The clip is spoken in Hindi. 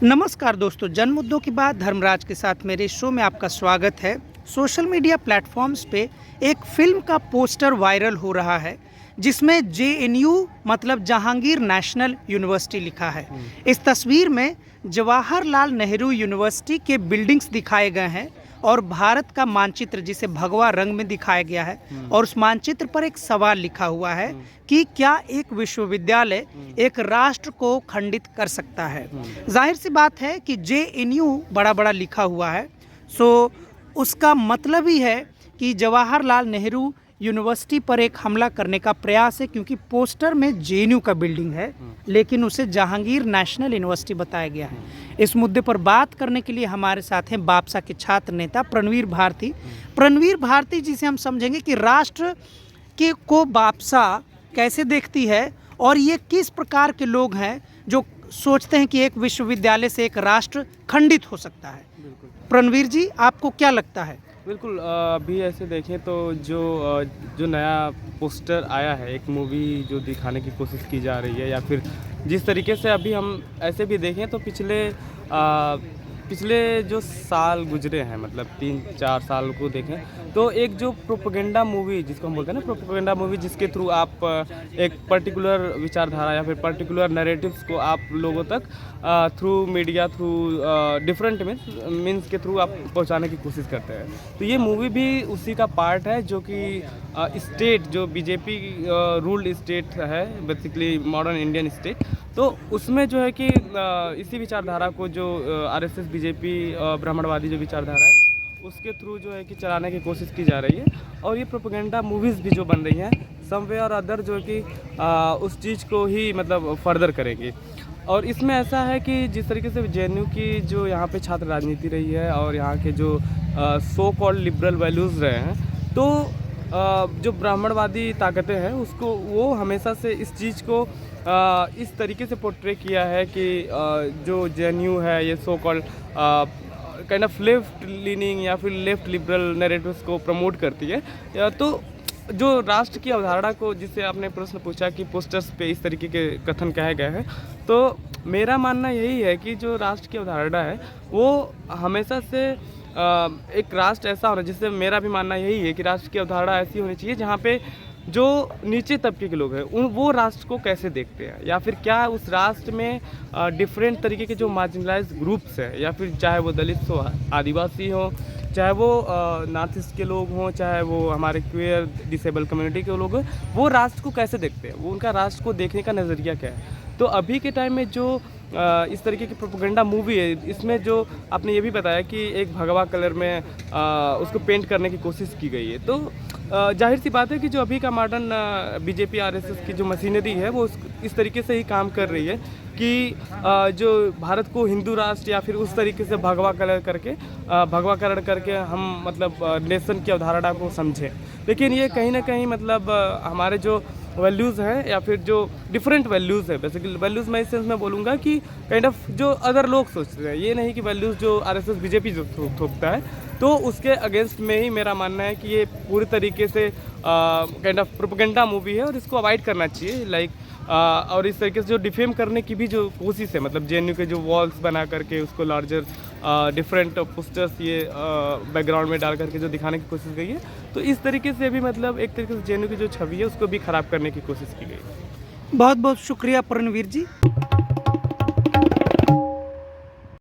नमस्कार दोस्तों, जन मुद्दों की बात धर्मराज के साथ मेरे शो में आपका स्वागत है। सोशल मीडिया प्लेटफॉर्म्स पे एक फिल्म का पोस्टर वायरल हो रहा है जिसमें जेएनयू मतलब जहांगीर नेशनल यूनिवर्सिटी लिखा है। इस तस्वीर में जवाहरलाल नेहरू यूनिवर्सिटी के बिल्डिंग्स दिखाए गए हैं और भारत का मानचित्र जिसे भगवा रंग में दिखाया गया है और उस मानचित्र पर एक सवाल लिखा हुआ है कि क्या एक विश्वविद्यालय एक राष्ट्र को खंडित कर सकता है। जाहिर सी बात है कि जेएनयू बड़ा बड़ा लिखा हुआ है, सो उसका मतलब ही है कि जवाहरलाल नेहरू यूनिवर्सिटी पर एक हमला करने का प्रयास है, क्योंकि पोस्टर में जेएनयू का बिल्डिंग है लेकिन उसे जहांगीर नेशनल यूनिवर्सिटी बताया गया है। इस मुद्दे पर बात करने के लिए हमारे साथ हैं बापसा के छात्र नेता प्रणवीर भारती। प्रणवीर भारती जी से हम समझेंगे कि राष्ट्र के को बापसा कैसे देखती है और ये किस प्रकार के लोग हैं जो सोचते हैं कि एक विश्वविद्यालय से एक राष्ट्र खंडित हो सकता है। प्रणवीर जी, आपको क्या लगता है? बिल्कुल, अभी ऐसे देखें तो जो नया पोस्टर आया है, एक मूवी जो दिखाने की कोशिश की जा रही है, या फिर जिस तरीके से अभी हम ऐसे भी देखें तो पिछले जो साल गुजरे हैं, मतलब 3-4 साल को देखें तो एक जो प्रोपेगेंडा मूवी जिसको हम बोलते हैं ना, प्रोपेगेंडा मूवी, जिसके थ्रू आप एक पर्टिकुलर विचारधारा या फिर पर्टिकुलर नैरेटिव्स को आप लोगों तक through media, through different means के थ्रू आप पहुंचाने की कोशिश करते हैं। तो ये मूवी भी उसी का पार्ट है, जो कि स्टेट जो बीजेपी रूल्ड स्टेट है, बेसिकली मॉडर्न इंडियन स्टेट, तो उसमें जो है कि इसी विचारधारा को जो आरएसएस बीजेपी ब्राह्मणवादी जो विचारधारा है उसके थ्रू जो है कि चलाने की कोशिश की जा रही है। और ये प्रोपेगेंडा मूवीज़ भी जो बन रही हैं समवे और अदर जो है कि उस चीज़ को ही मतलब फर्दर करेंगी। और इसमें ऐसा है कि जिस तरीके से जेएनयू की जो यहाँ पे छात्र राजनीति रही है और यहाँ के जो सो कॉल्ड लिबरल वैल्यूज़ रहे हैं, तो जो ब्राह्मणवादी ताकतें हैं उसको वो हमेशा से इस चीज़ को इस तरीके से पोर्ट्रे किया है कि जो जेएनयू है ये so called kind of left leaning या फिर लेफ्ट लिबरल नैरेटिव्स को प्रमोट करती है। तो जो राष्ट्र की अवधारणा को, जिससे आपने प्रश्न पूछा कि पोस्टर्स पे इस तरीके के कथन कहे गए हैं, तो मेरा मानना यही है कि जो राष्ट्र की अवधारणा है वो हमेशा से एक राष्ट्र ऐसा होना, जिससे मेरा भी मानना यही है कि राष्ट्र की अवधारणा ऐसी होनी चाहिए जहाँ पे जो नीचे तबके के लोग हैं वो राष्ट्र को कैसे देखते हैं, या फिर क्या उस राष्ट्र में डिफरेंट तरीके के जो मार्जिनलाइज ग्रुप्स हैं, या फिर चाहे वो दलित हो, आदिवासी हो, चाहे वो नॉर्थ ईस्ट के लोग हों, चाहे वो हमारे क्वेयर डिसेबल कम्युनिटी के लोग हों, वो राष्ट्र को कैसे देखते हैं, वो उनका राष्ट्र को देखने का नज़रिया क्या है। तो अभी के टाइम में जो इस तरीके की प्रोपेगेंडा मूवी है, इसमें जो आपने ये भी बताया कि एक भगवा कलर में उसको पेंट करने की कोशिश की गई है, तो जाहिर सी बात है कि जो अभी का मॉडर्न बीजेपी आरएसएस की जो मशीनरी है वो इस तरीके से ही काम कर रही है कि जो भारत को हिंदू राष्ट्र या फिर उस तरीके से भगवाकरण करके हम मतलब नेशन की अवधारणा को समझें। लेकिन ये कहीं ना कहीं मतलब हमारे जो वैल्यूज़ हैं या फिर जो डिफरेंट वैल्यूज़ है, बेसिकली वैल्यूज़ मैं इस सेंस में बोलूँगा कि काइंड ऑफ जो अदर लोग सोचते हैं, ये नहीं कि वैल्यूज़ जो आरएसएस बीजेपी जो थोपता है, तो उसके अगेंस्ट में ही मेरा मानना है कि ये पूरी तरीके से काइंड ऑफ प्रोपेगेंडा मूवी है और इसको अवॉइड करना चाहिए। और इस तरीके से जो डिफेम करने की भी जो कोशिश है, मतलब जेएनयू के जो वॉल्स बना करके उसको लार्जर डिफरेंट पोस्टर्स ये बैकग्राउंड में डाल करके जो दिखाने की कोशिश गई है, तो इस तरीके से भी मतलब एक तरीके से जेएनयू की जो छवि है उसको भी ख़राब करने की कोशिश की गई है। बहुत बहुत शुक्रिया प्रणवीर जी।